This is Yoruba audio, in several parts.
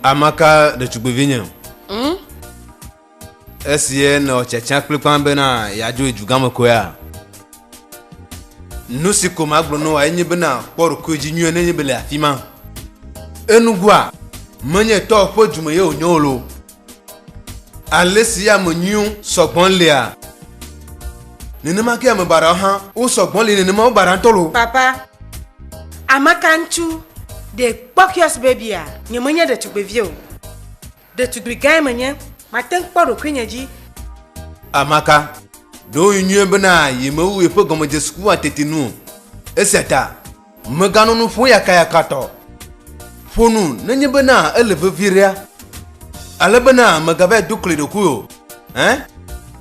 Amaka de Chubevinho. SN o Chachan Plipambena, Yajo Jugamakoya. Nusi Komaglo no Enyibena, Port Kujinu and Enibela Fima. Enugua, Manya talk for Jumayo Nyolo. Alessia Monu, Soponlea. Ninamaki Amabaraha, or Soponli in the Mo Barantolo. Papa, Amakanchu, the Pokios baby, Yamania de Chubevio. The Tubigamania, my tank Poro Quinaji. Amaka, do you knew Bena, you move with Pogamo de school at Tetinu. Eseta, Megano Fuya Kayakato. Fonu, Nanyabana, Eleviria. Alabana, Magabe Dukli do Kuyo. Eh?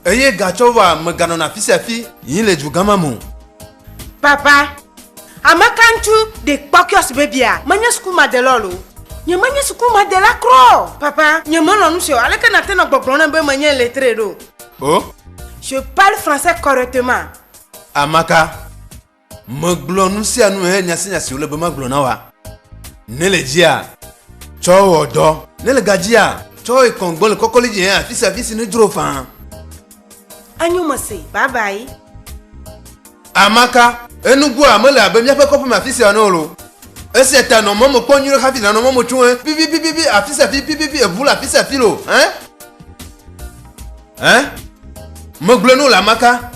Eye Gachova, Meganona Fisafi, Yile Jugamamu. Papa, Amakanchu, the Pokios baby, Mania Skuma de Lolo. Yamania Skuma de la Croix. Papa, Yamanonusio, I can attend a Bobrona Bemania Letredo. Oh? Je parle français correctement. Amaka, Maglonusia no Henya sur le Maglonawa. Nelegia, Cho Odo, Nelegagia, Choi Kongbol Cocolidien, fils à fils in Drofan. And you must say bye bye. Amaka, Enugua, Mola, Bemia Copa, ma fils à Nolo. C'est un homme au point de Rafi, un homme au chouin, pipi, à fils à pipi, vous la fils à philo, hein? Hein? Moglono la Maka.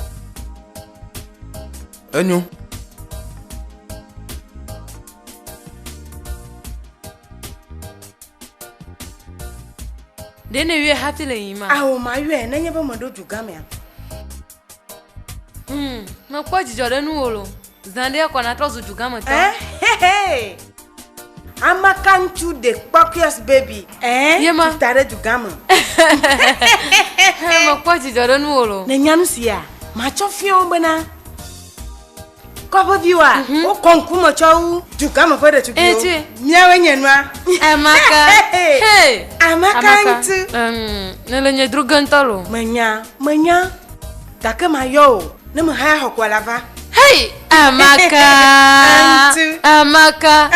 Agnon. Dene we happy le ima. Ah, oh my way, and never modo to gamia. Ma kwa jijore nu olo. Zande kwa na tozu jugama ta. Hey. Amakanchu the Pokios baby. Yema. Tare to gamma. Ma kwa jijore nu olo. Nenyanusia. Macho fion Kobo biwa. O konkumo chau. Jugama fere to bio. Miawe nyenwa. Amaka. Hey. Amakanchu. Nele nye drugantalo. Manya. Takema yo. Nemu haya hokwalava. Hey, Amaka. Amaka.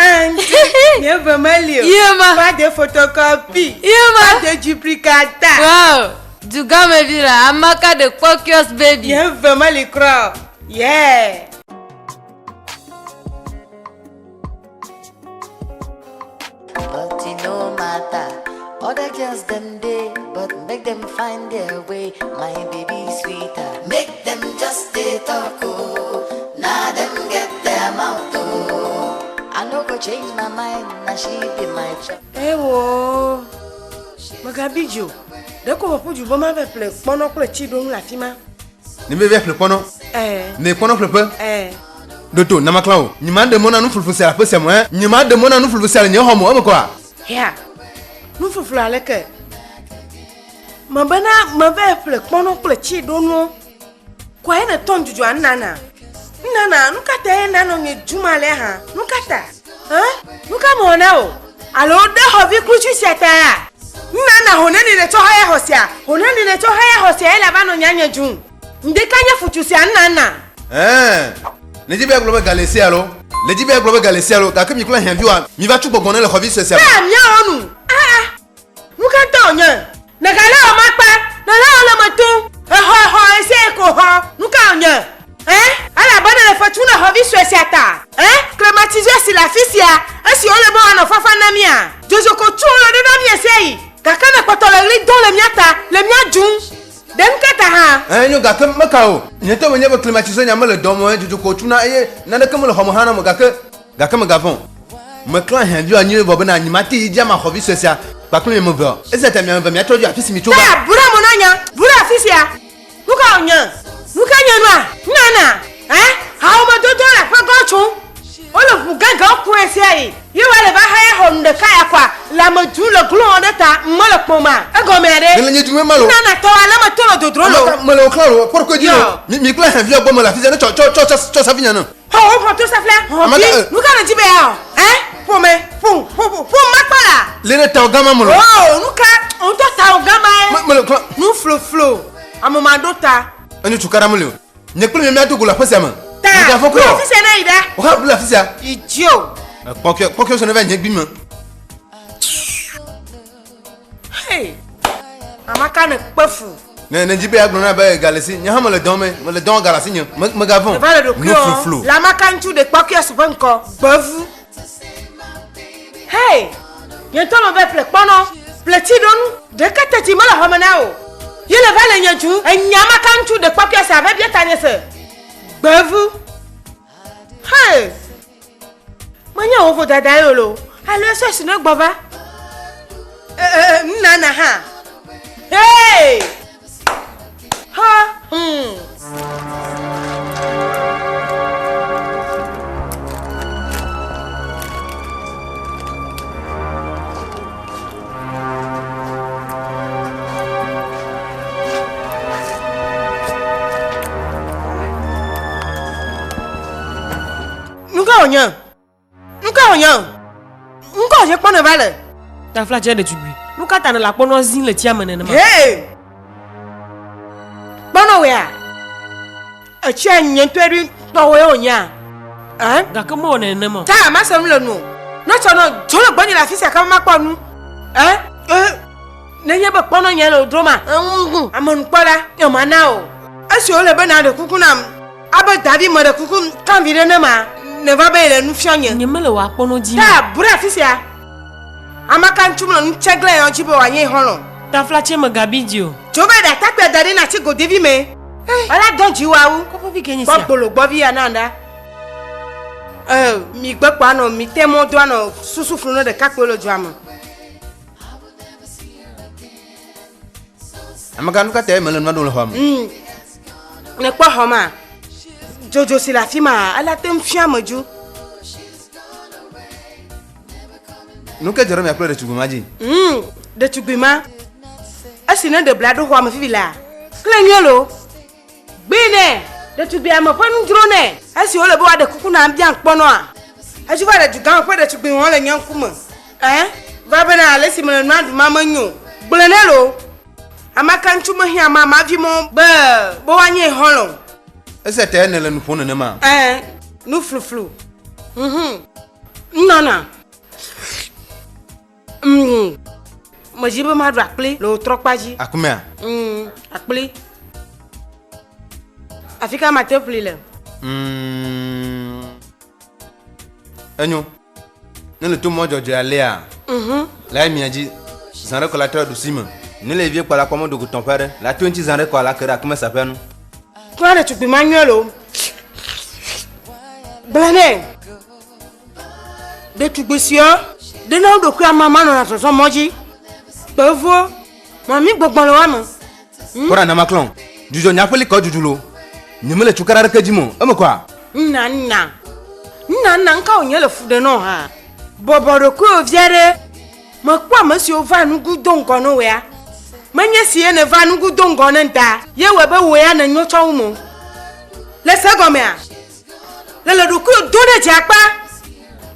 Never malio. Yema. Pas de photocopie. Yema. Pas de duplicata. Wow. Jugame vila. Amaka de Pokios baby. Never mal croire. Yeah. But it no matter. Other girls them day, but make them find their way. My baby sweeter. Make them just stay talk. Oh. Now them get their mouth. Oh. I no go change my mind. Now she be my child. Eh wo. Magabijo. Deko wapuju boma ve ple pono kle chidon la fima. Ne me verre le pono. Ne pono le peu. Doto na maklao. Ni ma de mona nu fulfusi la pese mo hein. Ni ma de mona nu fulfusi la nyo homo quoi. Ya. Nu fulfu la leke. Mabana ma ve ple pono kle chidon no. Kwa ene tonjuju anana. Nana, nukata nano nye jumale ha. Nukata. Nuka mona o. Alo de hovi kuchu seta ya. Nana honeni le tohaya hosia. Honeni le tohaya hosia ela bano nyanye jun. Ndekanya futusi anana. Le jibe globe galesia lo. Le jibe globe galesia lo. Ka kemi kula henviwa. Mi va chupo gonne le hovi social. Mia onu. Nukata onye. Nakala o makpa. Nala o matu. Ese ko ho. Nuka onye. Ala bana le fortuna hovi swesiata. Clématisé si la fisia. Si on le bon en fafa namia. Jojo ko chulo de namia sei. Kakana potole li don le miata, le mia jun. Dem kata ha. Nyo gakam makao. Nyeto wenye ba clématisé nyama le domo jojo ko chuna na de kam le homo hana mo gakam gavon. Me clan hendu anyi bo bana nyimati jama hovi swesia. Ba klo me bo. Ese tamia me mi tojo afisi mi choba. Bura monanya, bura fisia. Nuka onya. Nuka nyanwa. Nana. How ma dodo la fa gochun. Olo buganga okunese ayi. Yiwa le ba haya honde kaya kwa la modu le glon de ta molo poma. Egomere. Ne nye jume malo. Nana to ala ma to lo dodrolo. Malo claro, pourquoi dire? Mi clan hendu bo la fisi na cho sa vinya no. Ho ho to sa fla. Nuka na jibe ya. Pome, pum makpala. Le ta ogama mulo. Oh, nuka on to ta ogama. Malo clan. Nu flow. Amoma dota. Anyu chukara mulo. Nyekple mi atu gula pese ma. Ta. Office na ida. O ha bula fisia. Idiot. Pokyo so ne va nyek bima. Amaka ne kpefu. Ne jibe agbona ba galasi nya ha me le don galasi nya me gavon Va le docteur. La Amaka ntu de kpaki asupe nko. Gbevu. Hey! Yento no be ple kpono. Pleti don de katati mala homana o. Yele va le nyantu. Enya Amaka ntu de kpaki asa be bietanye se. Gbevu. Hey! Manya wo fo dada yolo. Alo so sino gbova. Nana ha. Hey! Ha! Nuka onya. Nuka onya pone vale. Ta flache de tugui. Nuka ta na la pono zin le tia menene ma. Hey! Bono wea. A chen nyentweri to we onya. Eh? Ga ke mo ne mo. Ta ma sem le no. No chono jolo gbani la fisi aka ma ponu. Eh? Ne ye be pono yen lo droma. Amon kpara e ma na o. Asi o le be na de kuku na abe dadi mo de kuku kan vire ne ma. Ne va be le nu fianye. Nye mele wa pono ji. Ta bura fisi a. Amaka ntumlo nchegle yo jibe wa yin hono. Ta flache me gabidio. Jobe da takpe dadi na ti go devi me. Ala donji wa wu. Ko fi kenyi sia. Bobolo gbovi ananda. Mi gbe pa no mi temo do no susu funu de kakpe lo jama. Amaka nuka te me le no do le hom. Ne kwa homa. Jojo si la fima ala tem fiamoju. Nuka jero me apple de tugumaji. De tuguma. Asina de blado ho am fivila. Klenyolo. Bine, de tubi am pon drone. Asi ole bo de kuku na ambia nkpono a. Aji va de tugan po de tubi won le nyankuma. Va be na alesi me no adu mama nyu. Gbenelo. Amaka ntuma hia mama vi mo be bo wanye holo. Ese te ne le nu pon ne ma. Nu flu. Nana. Majibe ma rakple lo trokpaji. Akumea. Akple. Afika ma te plile. Enyo. Ne le tout mojo je alea. La miaji. Zanre collateur du Simon. Ne le vie kwa la commande de ton père. La 20 zanre kwa la kera comment ça s'appelle? Toi le tu bi manuelo. Blane. De tu bisio. De na do kwa mama no na so moji. Bevo. Mami gbogbo lo wa mo. Kora na maklon. Jujo nya peli ko jujulo. Ni mele chukara ka jimo. Ame kwa. Nna nka onye le fude no ha. Boboro ko viere. Ma kwa ma si ova nu gudo nko no we a. Manye si ne va nu gudo nko no nta. Ye we be we ya na nyocho mo. Le segome a. Le do ku do de japa.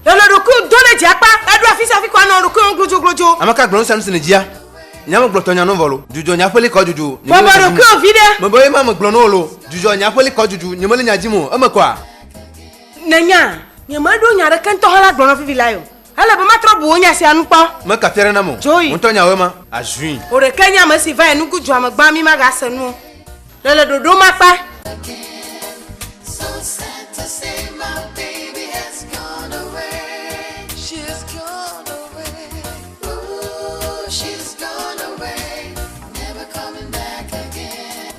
Le do ku do de japa. Edu afisa fi kwa na do ku glojo. Amaka gbon sam sene jia. Nyama gbon tonya no volo. Jujo nya peli ko juju. Boboro ko vide. Mo boy ma gbon no lo. Jujo nya peli ko juju. Ni mele nya jimo. Ame kwa. Nenya. Nyama do nya re kan to hala gbon fi vilayo. Hala ba matro bu onya si anu pa. Me ka fere na mo. Won nya we ma ajuin. Ore Kenya ma si va enu guju amagba mi ma ga senu. Le dodo ma pa. So sad to say my baby has gone away. She's gone away. Ooh, she's gone away. Never coming back again.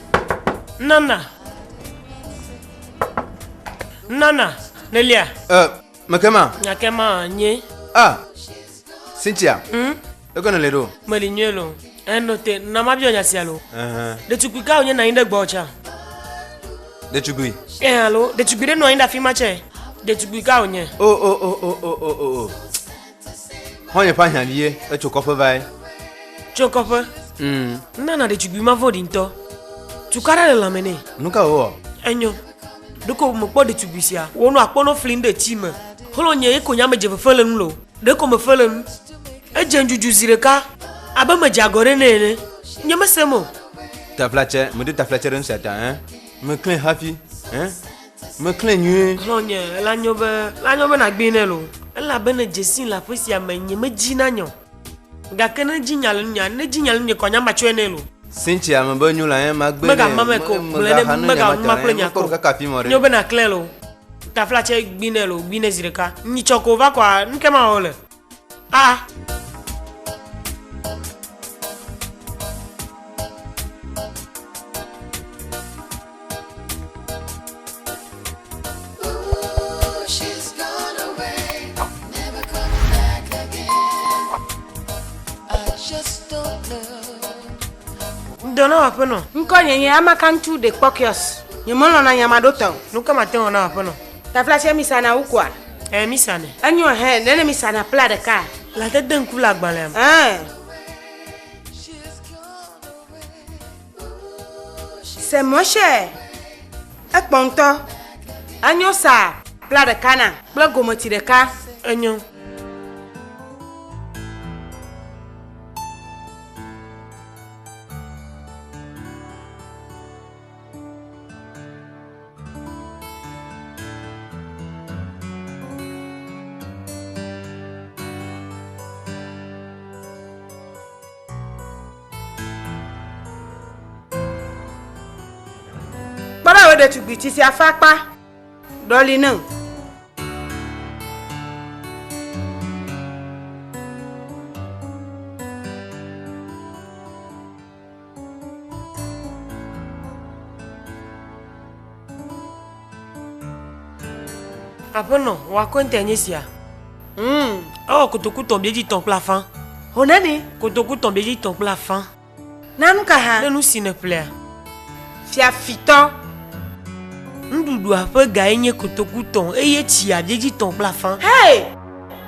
Nana, Nelia. Makema. Nyakema nye. Cynthia. Ego le do. Melinyelo. Enote na mabio nyasialo. De tukwika onye na inde gbocha. De tugui. Allo, de tugire no inda fi mache. De tukwika onye. Oh. Honye pa hyan liye, e chokofe vai. Chokofe? Nana de tugui ma vodi nto. Tukara le lamene. Nuka o. Enyo. Doko mo po de tugisia. Wono akpono flinde time. Holo nye eko nya meje fele nlo. Deko me fele n. Eje njuju zireka. Aba me jagore nene. Nye mesemo. Ta flache, me de ta flache ren seta, hein. Me clean happy, hein. Me clean nu. Holo nye la nyobe na gbe ne lo. Ela be ne jesin la fosi amenye me jina nyo. Ga kene jinyal nya, ne jinyal nye konya macho ne lo. Cynthia me be nyula en magbe. Mega mama ko blene mega ma plenya ko. Ka kapi more. Nyo be na klelo. Ta flache gbinelo gbine zireka. Ni choko va kwa nkema ole. Ah. She's gone away, never coming back again. I just don't know. Dona wapono. Nkonye nye Amaka ntu de Pokios. Nyemono na Yamadoton. Nuka matengo na wapono. Ta flashe misana ukwa. Misane. Anyo he nene misana pla de ka. La tête d'un coup la gbalem. C'est mon cher. E ponto. Anyo sa pla de kana. Pla gomoti de ka. Enyo. Para de tu biti si afakpa. Doli nan. Apono, wa kwente nyesia. Oh, kotoku tombé dit ton plafond. Honani? Kotoku tombé dit ton plafond. Nanu ka ha? Ne nous s'il ne plaît. Fia fito. Ndudu a peu gagné kotoku ton et ye tia dit ton plafond. Hey!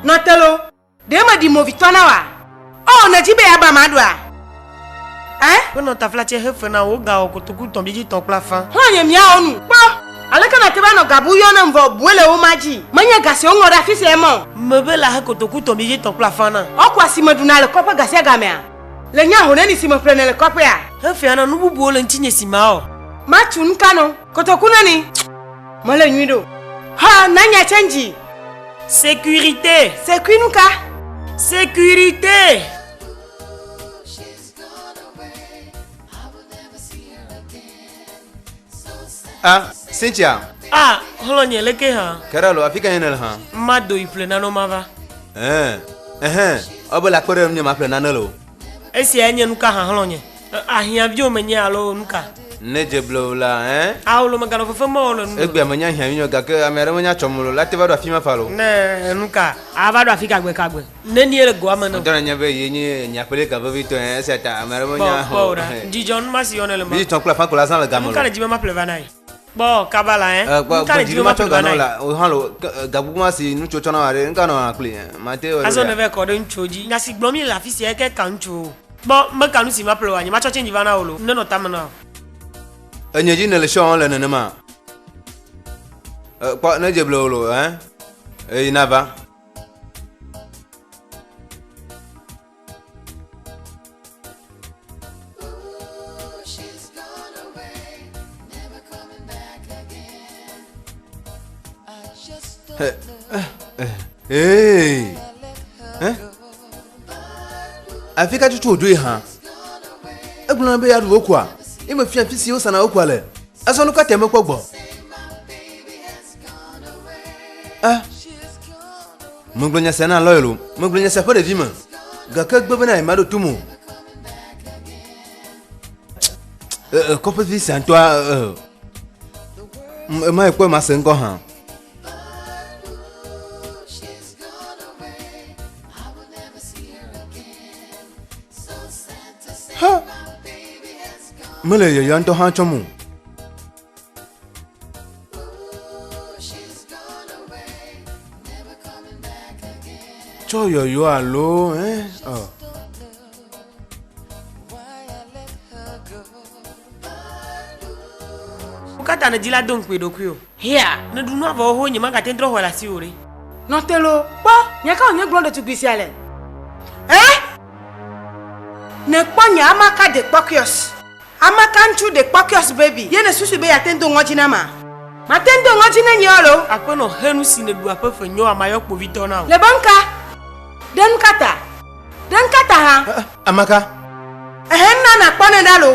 Notelo. Dema di movitona wa. Oh, na jibe aba madwa. Pendant ta flatte hefena o ga kotoku tombé dit ton plafond. Hanye mia onu. Bo. Aleka na teba no gabu yo na mvo buele o maji. Manya gase o ngora fisi emo. Mebe la kotoku tombé dit ton plafond na. Okwa si maduna le kopa gase gamea. Le nya honeni si me prene le kopa ya. Hefena no bubu le ntinye simao. Machu nkano. Kotoku nani? Mole nyudo. Ha, nanya change. Sécurité. Sekuinuka. Sécurité. Ah, Cynthia. Ah, holonye leke ha. Keralo afika yenel ha. Mado iple nano mava. Obola kore mnye ma plena nelo. Esi enye nuka ha holonye. Ahia bio menye alo nuka. Ne jeblo la Aulo magano fo mo lo. Egbe amanya hianyo gake amere manya chomulo lati vado afima falo. Ne nuka. Avado afika gbe kagbe. Ne ni ele go amano. Ndona nyabe yenye nyapele ka bavito seta amere manya. Bora. Dijon masi onele ma. Bi ton plan ko la san le gamolo. Nuka le jibe ma pleva nai. Bo kabala Nuka le jibe ma pleva nai. O halo gabu ma si nu chocho na ware nka no akli. Mateo. Azo ne ve ko don choji. Na si gbomi la fisi eke kancho. Bo me kanu si ma pleva ni ma choche ni vana olo. Ne no tamana. Enyeji ne le shon le nenema. Kwa ne jeblo lo inava. Hey. Afika tutu odwe ha. Egbuna be ya do okwa. Ime fi afisi o sana okwa le. Aso no ka teme kwogbo. Muglonya sana loyalo. Muglonya sa pore vima. Gaka gbebe na imado tumu. Kopo vi santwa ma ekwe ma sengo ha. Ha. Mele yo yanto ha chomu. Cho yo alo Ukata na jila don kwe dokuyo. Here. Ne dunu avo ho nyima ka tendro hola si ore. Notelo. Bo, nyaka onye glonde tu bisiale. Ne kponya Amaka de Pokios. Amaka ntu de Pokios baby. Yene susu be atendo ngoji na ma. Matendo ngoji na nyolo. Akono henu si ne du apefe nyo amayo kpo vito na. Le banka. Den kata ha. Amaka. nana kpɔne ndalo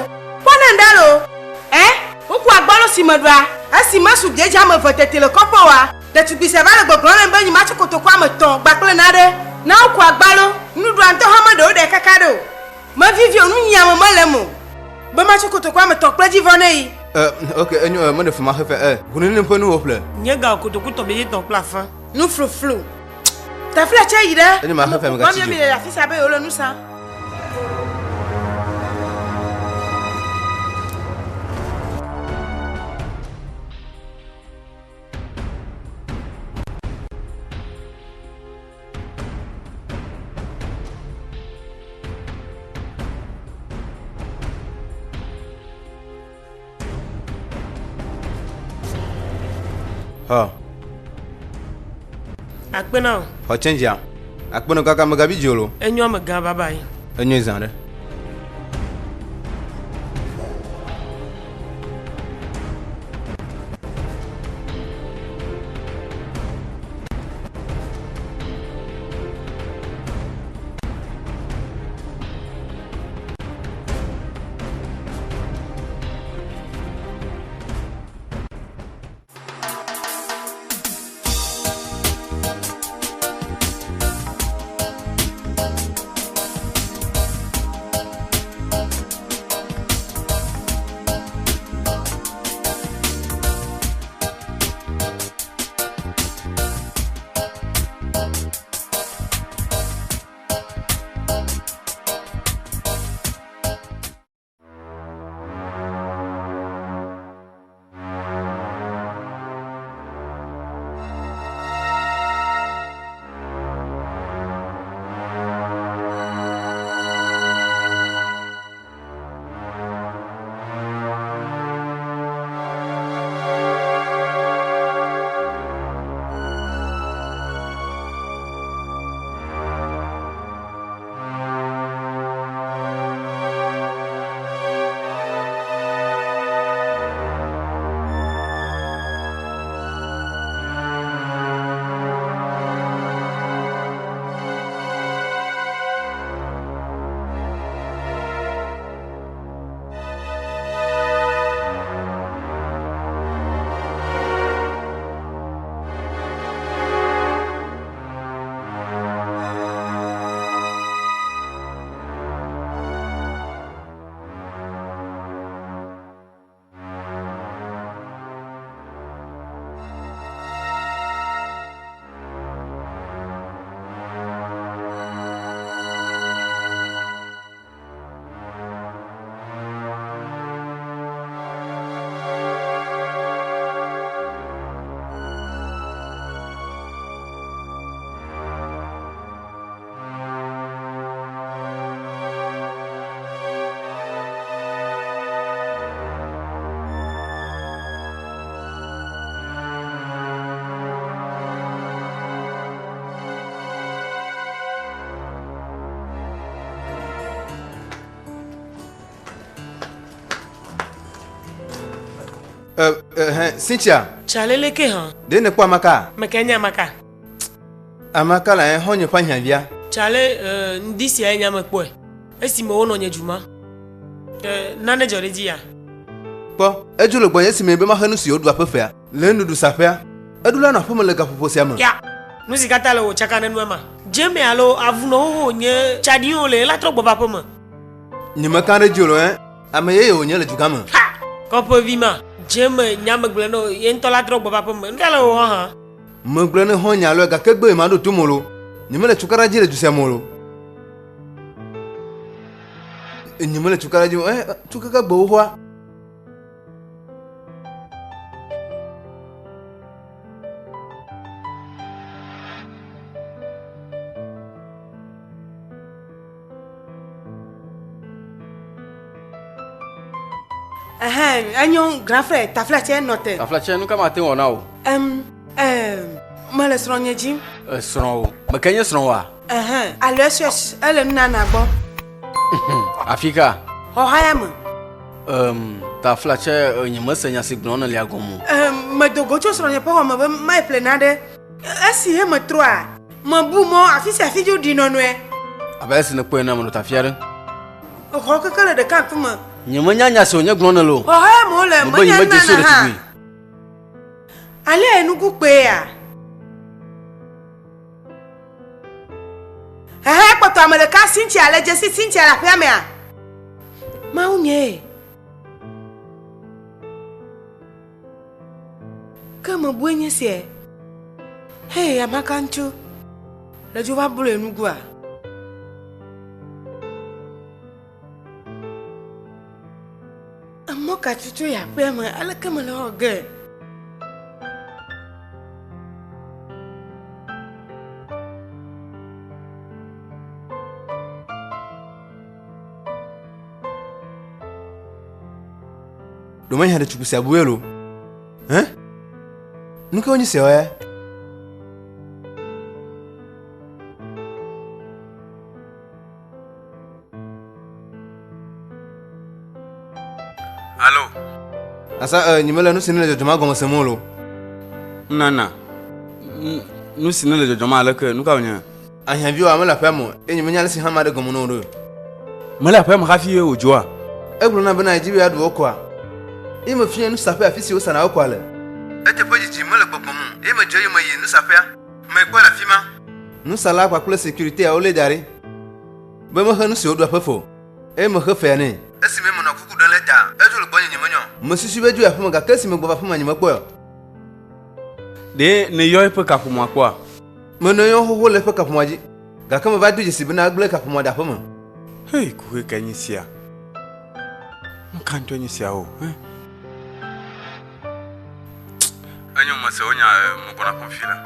woku agbalo si me doa esi me su dzeja me ve tete le kɔƒe wa ɖetugbi sia va le gbɔgblɔ ne be nyi ma tso kotoku ame 3 gbakple naɖe na woku agbalo nuɖua ŋutɔ hã me ɖewo ɖe kaka ɖe o me vivi o nu nyame me le mo be ma tso kotoku ame 3 kple dzivɔ ne yi ok enyo me ne fuma hefe hunene ƒe nu wo ƒle nye ga kotoku tɔ be ye tɔ kple afã nu fluflu tafle tse yi ɖe enyo ma hefe me gatsi mi le afi sia be yole nu sa ha akpena ho change ya akpono kaka me gabi jolo enyo ame gã baba yi enyo zan de Cynthia chalele ke ha de ne kwa maka mekenya maka amaka la honye fa hyanvia chale ndisi ya nya mekpo esi me wono nye juma nane jore ji ya po ejulo gbon esi me be ma hanu si odu afefia le nudu safia edula na fo me le gafopo sia ma ya nusi katale wo chaka nenu ma jeme alo avuno ho nye chadi ole la tro gboba po ma ni makare julo ameye yo nye le jugama ha kopo vima jeme nyamegble no yentola tro gboba po ma ndala wo ha megble ne honya lo ga kegbe ma do tumolo ni me le chukara jire du semolo ni me le chukara ji chukaka gbo ho Agnon, grand frère, ta flèche note. Ta flèche nous comment on a Mal sronye jim. Sron. Mais quand sron wa? Alors elle nana bon. Afrika. Oh hayam. Ta flèche ni me senya signon na liagomu. Me dogo cho sronye pa ma mai plenade. Asi he me 3. Ma bu mo afisi afiju dinonwe. Aba esi ne po na mo ta fiare. Ko ka kala de kan fuma. Nyemanya nya se onye gbon lo. O he mo le mo nya na so de ha. tugui. Ale enu ku pe ya. Poto amele ka Cynthia le je si Cynthia la pe me a. Ma unye. Kama buenye sie. Hey, Amaka nchu. Le jo va bule enu gua. Amoka tutu ya pe me ale kama le oge. Doma hada chukusi abuelo. Hein? Nuka onye se oya. Allô. Asa nyimela no sinele joma gomo semolo. Nana. Nu sinele jojoma alaka nuka onya. Ahia bi wa mala pamo, enyimenya le si hama de gomo no ro. Mala pa ma kafi ojoa. Eglu na bana jibi adu okwa. Ima fie no sape afisi o sana okwa le. Ete poji ji mole popomu. Ima joyi ma yi no sape a. Ma kwa la fima. No sala kwa kula security a ole dare. Be mo hanu si odu afafo. E mo hefe ne. Esi me mo na kuku don leta. Ejo le bonye nyimonyo. Mo sisu beju afuma ga kasi me gboba fuma nyima kwa. De ne yo pe kapuma kwa. Mo no yo ho le pe kapumaji. Ga kama va duje si bina agle kapuma da fuma. Hey, ku ka nyisia. Mo kan to nyisia o. Anyo mo se onya mo bona konfila.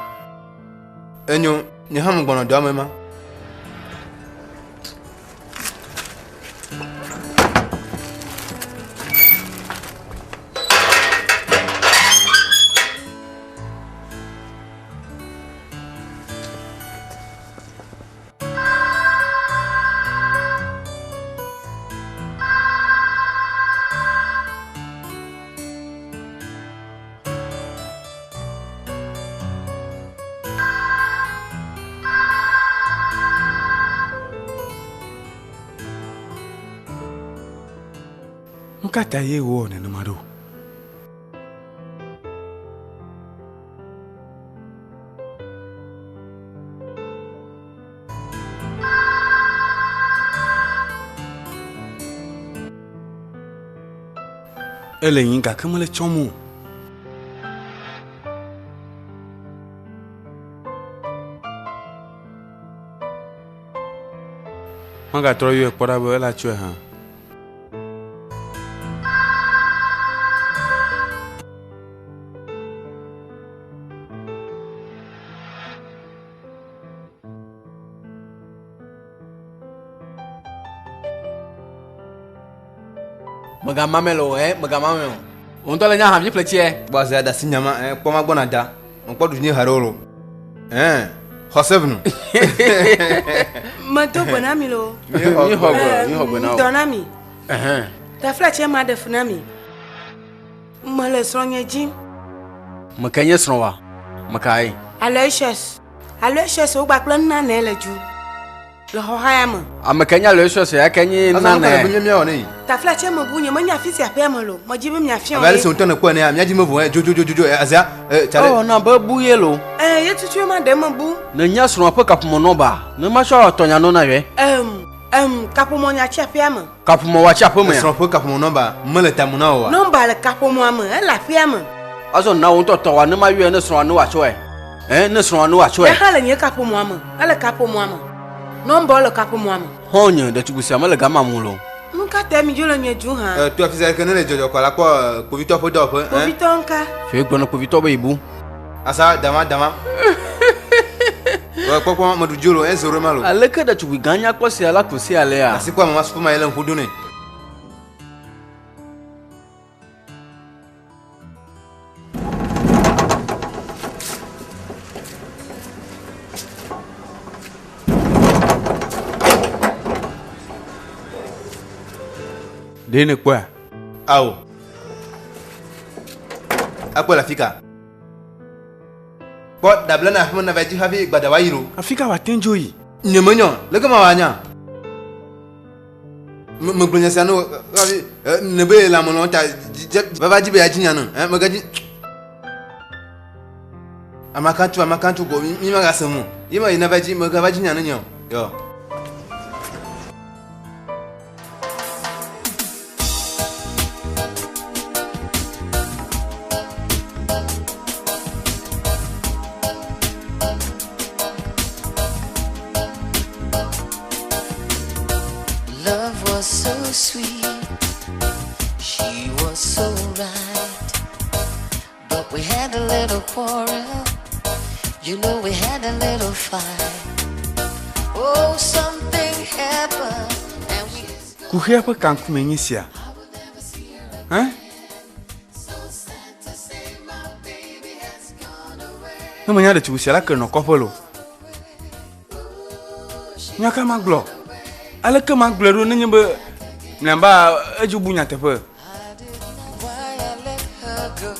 Enyo ni hamu gbono do amema. Mukata ye wo ne numaro. Ele yinga kamale chomu. Manga tro yo pora bo la chwe ha. Magamamelo magamamelo. On to le nya ha mi pletie. Ba za da sinyama kpoma gbona da. On kpodu ni harolo. Hosevnu. Mato bonami lo. Ni hogo na. Donami. Ta flache ma de funami. Male sonye jim. Makanye snowa. Makai. Aloysius o gba plan na na eleju. Lo ho hayama. Amakanya le so se akanye na na. Bunyemia oni. Ta flache mo bunye manya fisi apema lo. Mo jibe mi afia. Abale se ontona kwa ne amya jimevu jojo azia chale. Oh na babu yelo. Ye tutu ma de mabu. Na nya sno pa kapumo no ba. Na ma sha otonya no na we. Kapomo nya chi apema. Kapumo wa chi apema ya. Sno pa kapumo nomba meleta muna wa. Nomba le kapomo ama la fiama. Aso na won to wa na ma we na sno no wa chwe. Na sno no wa chwe. Ya hala nye kapomo ama. Ala kapomo ama. Nomba le kapomo ama. Honye de tugusia mele gama mulo. Nka temi jolo nye ju ha. Tu afisa kenele jojo kwa la kwa povito po do po. Povito nka. Fe gbono povito be ibu. Asa dama. Wa kwa madu jolo zoro malo. Aleke da tugu ganya kwa si ala kusi ale ya. Asikwa mama sukuma ile nkudune. Dene kwa. Au. Akwa la fika. Kwa dablana hamu na vaji havi gbada wayiro. Afika watenjo yi. Nyemonyo, lega mawanya. me gblenya sano ne be la mo ta baba ji be ajinya no magaji amakantu go mi ma ga samu yima ina baji maga baji nya no yo Love was so sweet, she was so right, but we had a little quarrel, you know we had a little fight. Oh, something happened and we... Kuhia apa kanku menyisia? Hah? Namanya ada cuci lah kena kopelo. Nyaka maglo. Ala ke maglo ru nanya be namba ajubunya tepe. Why I let her go?